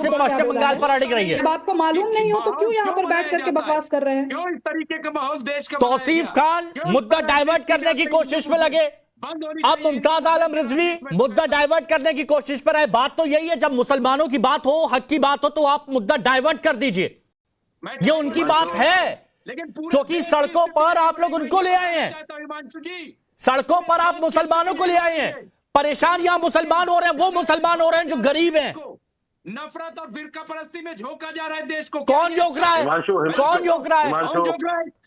से पश्चिम बंगाल पर अड़िग रही है। जब आपको मालूम नहीं हो तो क्यों यहाँ पर बैठ करके बकवास कर रहे हैं? क्यों इस तरीके का माहौल देश का? तौसीफ खान मुद्दा डाइवर्ट करने की कोशिश में लगे, अब मुमताज आलम रिजवी मुद्दा डाइवर्ट करने की कोशिश पर है। बात तो यही है, जब मुसलमानों की बात हो, हक की बात हो, तो आप मुद्दा डाइवर्ट कर दीजिए। ये उनकी बात है, क्योंकि सड़कों पर आप लोग उनको ले आए हैं, सड़कों पर आप मुसलमानों को ले आए हैं। परेशान यहां मुसलमान हो रहे हैं, वो मुसलमान हो रहे हैं जो गरीब हैं। नफरत और फिरका परस्ती में झोंका जा रहा है देश को। कौन झोंक रहा है? कौन झोंक रहा है?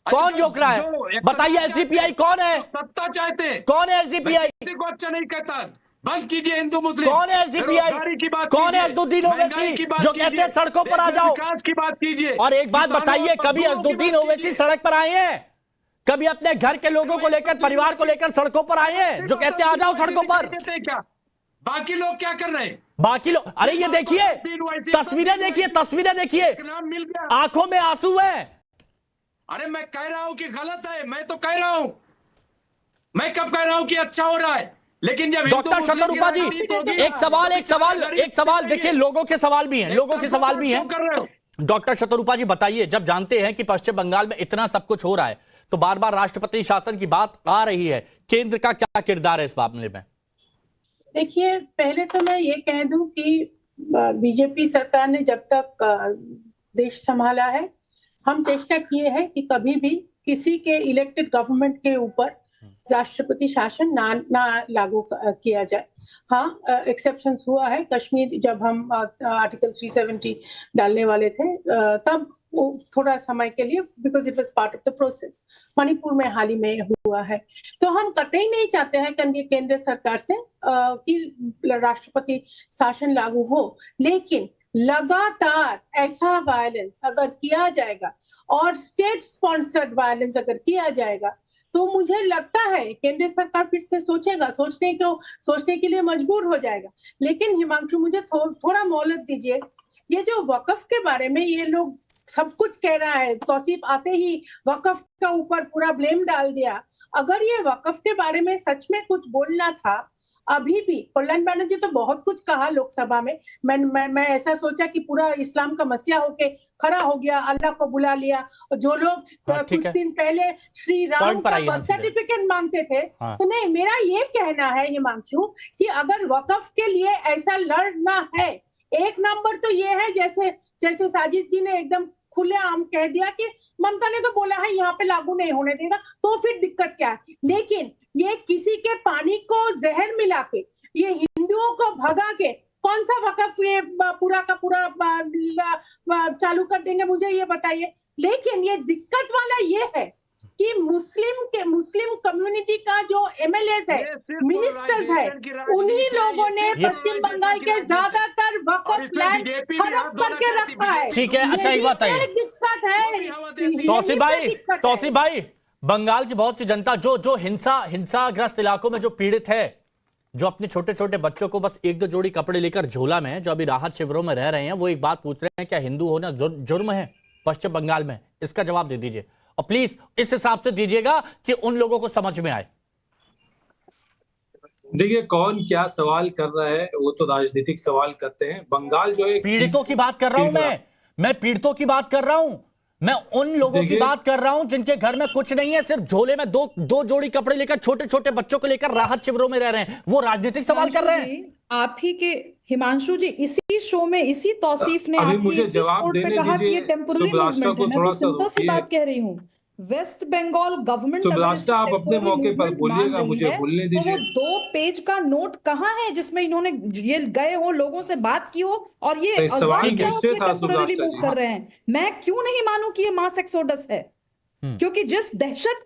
कौन झोंक रहा है? बताइए एसडीपीआई कौन है? सत्ता चाहते हैं। कौन है एसडीपीआई? को अच्छा नहीं कहता, बंद कीजिए हिंदू मुस्लिम। कौन है एसडीपीआई? कौन है अजदुद्दीन ओवैसी जो कहते हैं सड़कों पर आ जाओ? विकास की बात कीजिए। और एक बात बताइए, कभी अजदुद्दीन ओवैसी सड़क पर आए हैं? कभी अपने घर के लोगों को लेकर, परिवार को लेकर सड़कों पर आए हैं जो कहते हैं आ जाओ सड़कों पर? क्या बाकी लोग क्या कर रहे हैं? बाकी लोग, अरे ये देखिए तस्वीरें, देखिए तस्वीरें, देखिए आंखों में आंसू है। अरे मैं कह रहा हूं कि गलत है, मैं तो कह रहा हूं, मैं कब कह रहा हूं कि अच्छा हो रहा है, लेकिन जब डॉक्टर शतरूपा जी एक सवाल देखिए, लोगों के सवाल भी हैं, लोगों के सवाल भी हैं। डॉक्टर शतरूपा जी बताइए, जब जानते हैं कि पश्चिम बंगाल में इतना सब कुछ हो रहा है, तो बार बार राष्ट्रपति शासन की बात आ रही है, केंद्र का क्या किरदार है इस मामले में? देखिए, पहले तो मैं ये कह दूं कि बीजेपी सरकार ने जब तक देश संभाला है, हम चेष्टा किए हैं कि कभी भी किसी के इलेक्टेड गवर्नमेंट के ऊपर राष्ट्रपति शासन ना लागू किया जाए। हाँ, एक्सेप्शंस हुआ है। कश्मीर जब हम आर्टिकल 370 डालने वाले थे, तब थोड़ा समय के लिए, because it was part of the process. Manipur में हाल ही में हुआ है। तो हम कतई नहीं चाहते हैं केंद्र सरकार से कि राष्ट्रपति शासन लागू हो, लेकिन लगातार ऐसा वायलेंस अगर किया जाएगा और स्टेट स्पॉन्सर्ड वायलेंस अगर किया जाएगा, तो मुझे लगता है केंद्र सरकार फिर से सोचेगा, सोचने के लिए मजबूर हो जाएगा। लेकिन हिमांशु, मुझे थोड़ा मोहलत दीजिए। ये जो वक्फ के बारे में ये लोग सब कुछ कह रहा है, तौसीफ आते ही वक्फ का ऊपर पूरा ब्लेम डाल दिया। अगर ये वक्फ के बारे में सच में कुछ बोलना था, अभी भी कल्याण बनर्जी तो बहुत कुछ कहा लोकसभा में। मैं ऐसा सोचा कि पूरा इस्लाम का मसीहा होके खड़ा हो गया, अल्लाह को बुला लिया। जो लोग कुछ दिन पहले श्री राम का बर्थ सर्टिफिकेट मांगते थे, तो नहीं, मेरा ये कहना है हिमांशु कि अगर वक्फ के लिए ऐसा लड़ना है, एक नंबर तो ये है, जैसे साजिद जी ने एकदम खुलेआम कह दिया कि ममता ने तो बोला है यहाँ पे लागू नहीं होने देगा, तो फिर दिक्कत क्या है? लेकिन ये किसी के पानी को जहर मिला के, ये हिंदुओं को भगा के कौन सा वक्फ ये पूरा का पूरा चालू कर देंगे, मुझे ये बताइए। लेकिन ये दिक्कत वाला ये है कि मुस्लिम कम्युनिटी का जो एमएलएस है, मिनिस्टर्स है, उन्हीं लोगों ने पश्चिम बंगाल के ज्यादातर वक्फ लैंड हड़प करके रखा है। ठीक है, अच्छा एक बात है, दिक्कत है तौसीफ भाई, बंगाल की बहुत सी जनता जो हिंसाग्रस्त इलाकों में जो पीड़ित है, जो अपने छोटे छोटे बच्चों को बस एक दो जोड़ी कपड़े लेकर झोला में, जो अभी राहत शिविरों में रह रहे हैं, वो एक बात पूछ रहे हैं, क्या हिंदू होना जुर्म है पश्चिम बंगाल में? इसका जवाब दे दीजिए, और प्लीज इस हिसाब से दीजिएगा कि उन लोगों को समझ में आए। देखिए, कौन क्या सवाल कर रहा है, वो तो राजनीतिक सवाल करते हैं। बंगाल जो है, पीड़ितों की बात कर रहा हूं मैं पीड़ितों की बात कर रहा हूं, मैं उन लोगों की बात कर रहा हूं जिनके घर में कुछ नहीं है, सिर्फ झोले में दो जोड़ी कपड़े लेकर छोटे छोटे बच्चों को लेकर राहत शिविरों में रह रहे हैं। वो राजनीतिक सवाल कर रहे हैं। आप ही के हिमांशु जी, इसी शो में इसी तौसीफ ने आपकी मुझे जवाब देने दीजिए। मैं सिंपल सी बात कह रही हूँ, वेस्ट बंगाल गवर्नमेंट, आप अपने मौके पर बोलिएगा, मुझे बोलने दीजिए। तो 2 पेज का नोट कहाँ है जिसमें इन्होंने ये गए हो, लोगों से बात की हो, और ये सवाल किससे था कर रहे हैं? मैं क्यों नहीं मानूं कि ये मास एक्सोडस है? क्योंकि जिस दहशत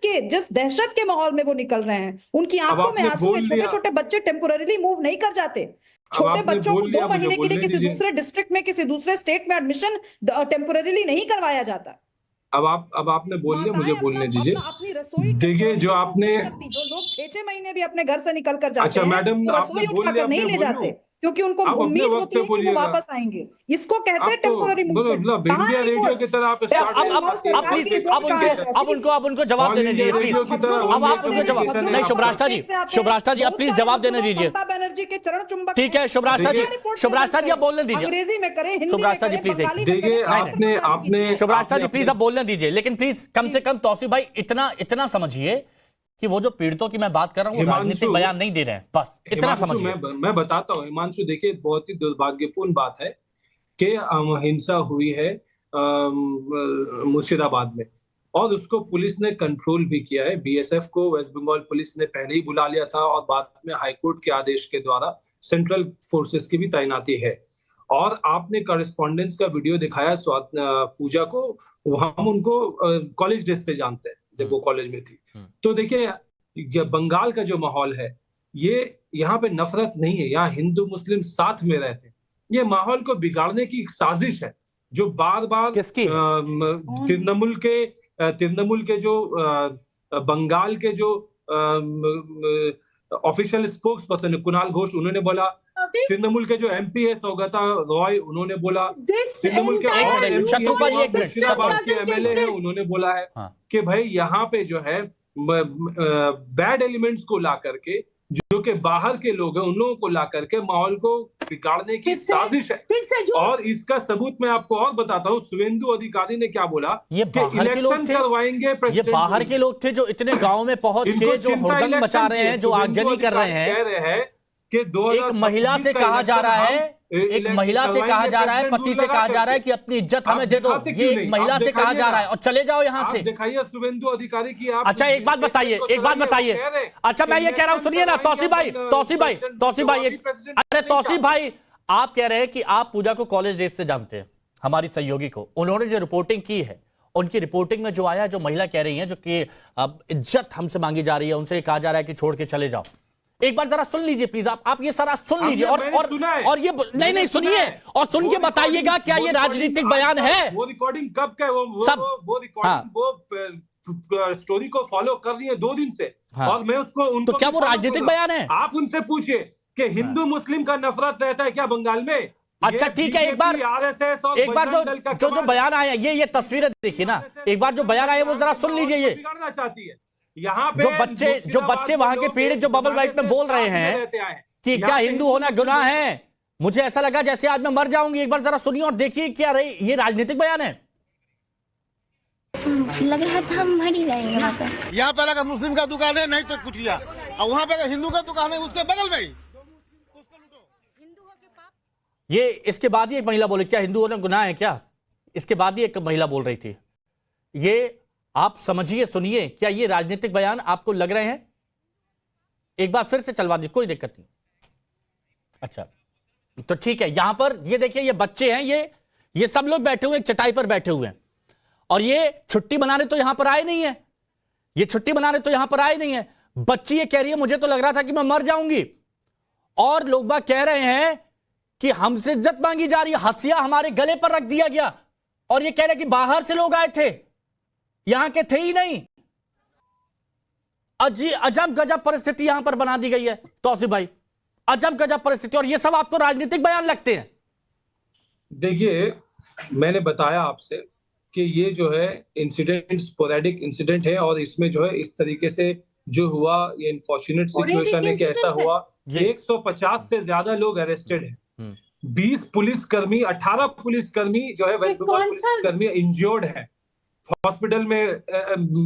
के माहौल में वो निकल रहे हैं, उनकी आंखों में आंसू है। छोटे छोटे बच्चे टेम्पोररीली मूव नहीं कर जाते। छोटे बच्चों को 2 महीने के लिए किसी दूसरे डिस्ट्रिक्ट में, किसी दूसरे स्टेट में एडमिशन टेम्पोररीली नहीं करवाया जाता। अब आपने बोल लिया, मुझे बोलने दीजिए। देखिए, जो आपने, जो लोग 6-6 महीने भी अपने घर से निकल कर जाते अच्छा हैं, मैडम, तो रसोई उठाकर नहीं ले जाते, क्योंकि उनको उम्मीद होती है कि वो वापस आएंगे। इसको कहते हैं टेम्पोररी मूवमेंट। इंडिया रेडियो की तरह आप अब उनको जवाब देने दीजिए प्लीज। अब आप उनको जवाब नहीं, शुभराष्ट्र जी अब प्लीज जवाब देने दीजिए। ममता बनर्जी के चरण चुंबक। ठीक है शुभराष्ट्र जी अब बोलने दीजिए। अंग्रेजी में करें, हिंदी में शुभराष्ट्र जी करें, प्लीज बंगाली में देखिए, करें। आपने शुभराष्ट्र जी प्लीज अब बोलने दीजिए, लेकिन प्लीज कम से कम तौसीफ भाई इतना समझिए कि वो जो पीड़ितों की मैं बात कर रहा हूँ, वो राजनीतिक बयान नहीं दे रहे हैं, बस इतना समझिए। मैं बताता हूँ हिमांशु, देखिए बहुत ही दुर्भाग्यपूर्ण बात है कि हिंसा हुई है मुर्शिदाबाद में, और उसको पुलिस ने कंट्रोल भी किया है। बीएसएफ को वेस्ट बंगाल पुलिस ने पहले ही बुला लिया था, और बाद में हाईकोर्ट के आदेश के द्वारा सेंट्रल फोर्सेस की भी तैनाती है। और आपने कॉरेस्पॉन्डेंस का वीडियो दिखाया पूजा को, हम उनको कॉलेज डेज से जानते हैं जब वो कॉलेज में थी। तो देखिए, बंगाल का जो माहौल है, ये यहाँ पे नफरत नहीं है, यहाँ हिंदू मुस्लिम साथ में रहते हैं। ये माहौल को बिगाड़ने की एक साजिश है, जो बार बार तृणमूल के जो बंगाल के जो ऑफिशियल स्पोक्स पर्सन है कुणाल घोष, उन्होंने बोला। तृणमूल के जो एमपी है सौगता रॉय, उन्होंने बोला। तृणमूल के एमएलए है, उन्होंने बोला है कि भाई यहाँ पे जो है बैड एलिमेंट्स को ला करके, जो कि बाहर के लोग हैं, उन लोगों को ला करके माहौल को बिगाड़ने की साजिश है। और इसका सबूत मैं आपको और बताता हूँ, शुवेंदु अधिकारी ने क्या बोला, ये बाहर के लोग थे, ये बाहर के लोग थे जो इतने गांव में पहुंच के जो हुड़दंग मचा रहे हैं, जो आगजनी कर रहे हैं। कह रहे हैं कि एक महिला से कहा जा रहा है, एक महिला से कहा जा रहा है, पति से कहा जा रहा है कि अपनी इज्जत हमें दे दो, ये एक महिला से कहा जा रहा है, और चले जाओ यहाँ से। दिखाइए शुवेंदु अधिकारी की आप। अच्छा एक बात बताइए, अच्छा मैं ये कह रहा हूँ, सुनिए ना तौसीफ भाई, अरे तौसीफ भाई, आप कह रहे हैं कि आप पूजा को कॉलेज डेज से जानते हैं, हमारी सहयोगी को। उन्होंने जो रिपोर्टिंग की है, उनकी रिपोर्टिंग में जो आया, जो महिला कह रही है, जो कि अब इज्जत हमसे मांगी जा रही है, उनसे कहा जा रहा है कि छोड़ के चले जाओ। एक बार जरा सुन लीजिए प्लीज, आप ये सारा सुन लीजिए, और ये नहीं सुनिए, और सुन के बताइएगा क्या ये राजनीतिक बयान है। वो रिकॉर्डिंग कब का है? वो रिकॉर्डिंग वो स्टोरी को फॉलो कर रही है 2 दिन से, और मैं उसको उनको, तो क्या वो राजनीतिक बयान है? आप उनसे पूछिए कि हिंदू मुस्लिम का नफरत रहता है क्या बंगाल में? अच्छा ठीक है, एक बार जो बयान आया, ये तस्वीरें देखिए ना, एक बार जो बयान आया वो जरा सुन लीजिए। ये बिगाड़ना चाहती है यहाँ पे जो बच्चे वहां के पीड़ित जो बबल वाइट में बोल रहे हैं कि क्या हिंदू होना गुनाह है, मुझे ऐसा लगा जैसे आज मैं मर जाऊंगी। एक बार जरा सुनिए और देखिए क्या रही, ये राजनीतिक बयान है। लग रहा था हम मर ही जाएंगे वहाँ पे। यहाँ पे लगा मुस्लिम का दुकान है, नहीं तो कुछ किया, और वहाँ पे हिंदू का दुकान है, उसके बगल में ही ये। इसके बाद ही एक महिला बोली क्या हिंदू होना गुनाह है क्या, इसके बाद ही एक महिला बोल रही थी। ये आप समझिए, सुनिए, क्या ये राजनीतिक बयान आपको लग रहे हैं? एक बार फिर से चलवा दीजिए, कोई दिक्कत नहीं। अच्छा तो ठीक है, यहां पर ये देखिए, ये बच्चे हैं, ये सब लोग बैठे हुए, एक चटाई पर बैठे हुए हैं, और ये छुट्टी मनाने तो यहां पर आए नहीं है, ये छुट्टी मनाने तो यहां पर आए नहीं है। बच्ची ये कह रही है मुझे तो लग रहा था कि मैं मर जाऊंगी, और लोग बाग कह रहे हैं कि हमसे इज्जत मांगी जा रही है, हंसिया हमारे गले पर रख दिया गया, और ये कह रहे कि बाहर से लोग आए थे, यहां के थे ही नहीं। अजब गजब परिस्थिति यहां पर बना दी गई है तौसीफ भाई, अजब गजब परिस्थिति, और ये सब आपको राजनीतिक बयान लगते हैं। देखिए, मैंने बताया आपसे कि ये जो है इंसिडेंट स्पोरेडिक इंसिडेंट है, और इसमें जो है इस तरीके से जो हुआ, ये अनफॉर्चुनेट सिचुएशन है कि ऐसा हुआ। 150 से ज्यादा लोग अरेस्टेड हैं, 20 पुलिसकर्मी, 18 पुलिसकर्मी जो है वेस्ट बंगाल पुलिसकर्मी इंजर्ड है, हॉस्पिटल में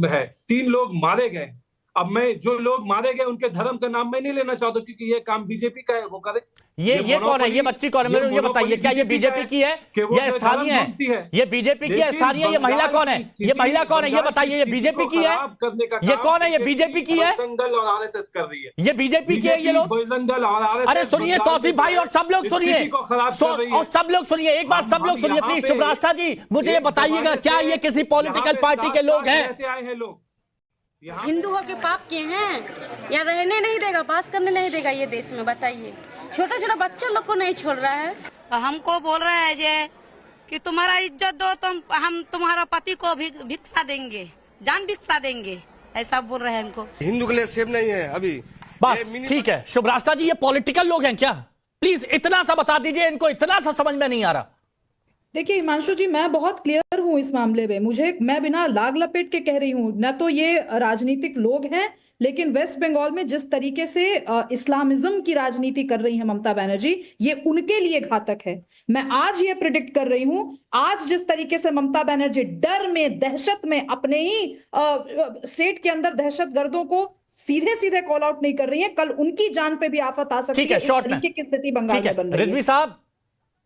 है, 3 लोग मारे गए। अब मैं जो लोग मारे गए उनके धर्म का नाम मैं नहीं लेना चाहता क्योंकि ये काम बीजेपी का है, वो करे। ये कौन है? ये बच्ची कौन है? मेरे ये बताइए, क्या ये बीजेपी की है या स्थानीय है? ये बीजेपी की है, स्थानीय? ये महिला कौन है? ये महिला कौन है? ये बताइए, ये बीजेपी की है? ये कौन है? ये बीजेपी की है? दंगल और आरएसएस कर रही है। ये बीजेपी की है ये लोग? दंगल और आरएसएस। अरे सुनिए तौसीफ भाई और सब लोग सुनिए, और सब लोग सुनिए, एक बात सब लोग सुनिए प्लीज। शुभराष्ट्र जी मुझे ये बताइएगा, क्या ये किसी पॉलिटिकल पार्टी के लोग हैं? हिंदू होके पाप किए हैं या रहने नहीं देगा, पास करने नहीं देगा ये देश में? बताइए, छोटा छोटा बच्चा लोग को नहीं छोड़ रहा है। तो हमको बोल रहे हैं जे कि तुम्हारा इज्जत दो, हम तुम्हारा पति को भिक्षा देंगे, जान भिक्षा देंगे, ऐसा बोल रहे हैं हमको। हिंदू के लिए सेफ नहीं है अभी। बस ठीक है शुभराष्ट्र जी, ये पॉलिटिकल लोग हैं क्या? प्लीज इतना सा बता दीजिए, इनको इतना सा समझ में नहीं आ रहा। देखिए हिमांशु जी, मैं बहुत क्लियर हूं इस मामले में। मैं बिना लाग लपेट के कह रही हूं, न तो ये राजनीतिक लोग हैं, लेकिन वेस्ट बंगाल में जिस तरीके से इस्लामिज्म की राजनीति कर रही है ममता बनर्जी, ये उनके लिए घातक है। मैं आज ये प्रिडिक्ट कर रही हूं, आज जिस तरीके से ममता बनर्जी डर में, दहशत में, अपने ही स्टेट के अंदर दहशतगर्दों को सीधे सीधे कॉल आउट नहीं कर रही है, कल उनकी जान पे भी आफत आ सकती है। इस तरीके की स्थिति बंगाल में बन रही है। रिजवी साहब,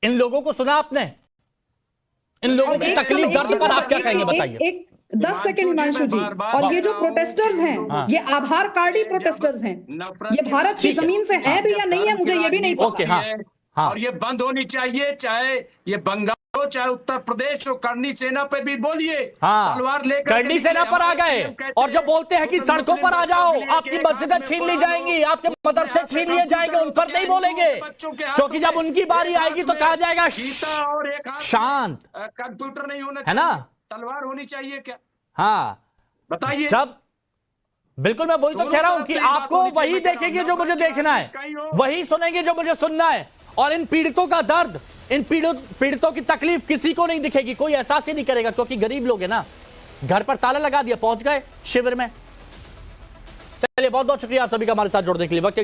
इन लोगों को सुना आपने? इन लोगों की तकलीफ दर्द पर आप क्या कहेंगे बताइए? 10 सेकंड हिमांशु जी। और ये जो प्रोटेस्टर्स हैं, ये आधार कार्डी प्रोटेस्टर्स हैं, ये भारत की जमीन से है भी या नहीं है मुझे ये भी नहीं पता। और ये बंद होनी चाहिए, चाहे ये बंगाल हो चाहे उत्तर प्रदेश हो। करनी सेना पे भी बोलिए, तलवार लेकर करनी सेना पर आ गए और जो बोलते हैं कि सड़कों पर आ जाओ, आपकी मस्जिदें छीन ली जाएंगी, आपके मदरसे छीन लिए जाएंगे, उन पर नहीं बोलेंगे, क्योंकि जब उनकी बारी आएगी तो कहा जाएगा शांत। कंप्यूटर नहीं होना है ना, तलवार होनी चाहिए क्या? हाँ बताइए। जब बिल्कुल मैं वही तो कह रहा हूं कि आपको वही देखेंगे जो मुझे देखना है, वही सुनेंगे जो मुझे सुनना है, और इन पीड़ितों का दर्द, इन पीड़ितों की तकलीफ किसी को नहीं दिखेगी, कोई एहसास ही नहीं करेगा, क्योंकि गरीब लोग हैं ना, घर पर ताला लगा दिया, पहुंच गए शिविर में। चलिए बहुत बहुत शुक्रिया आप सभी का हमारे साथ जुड़ने के लिए। वक्त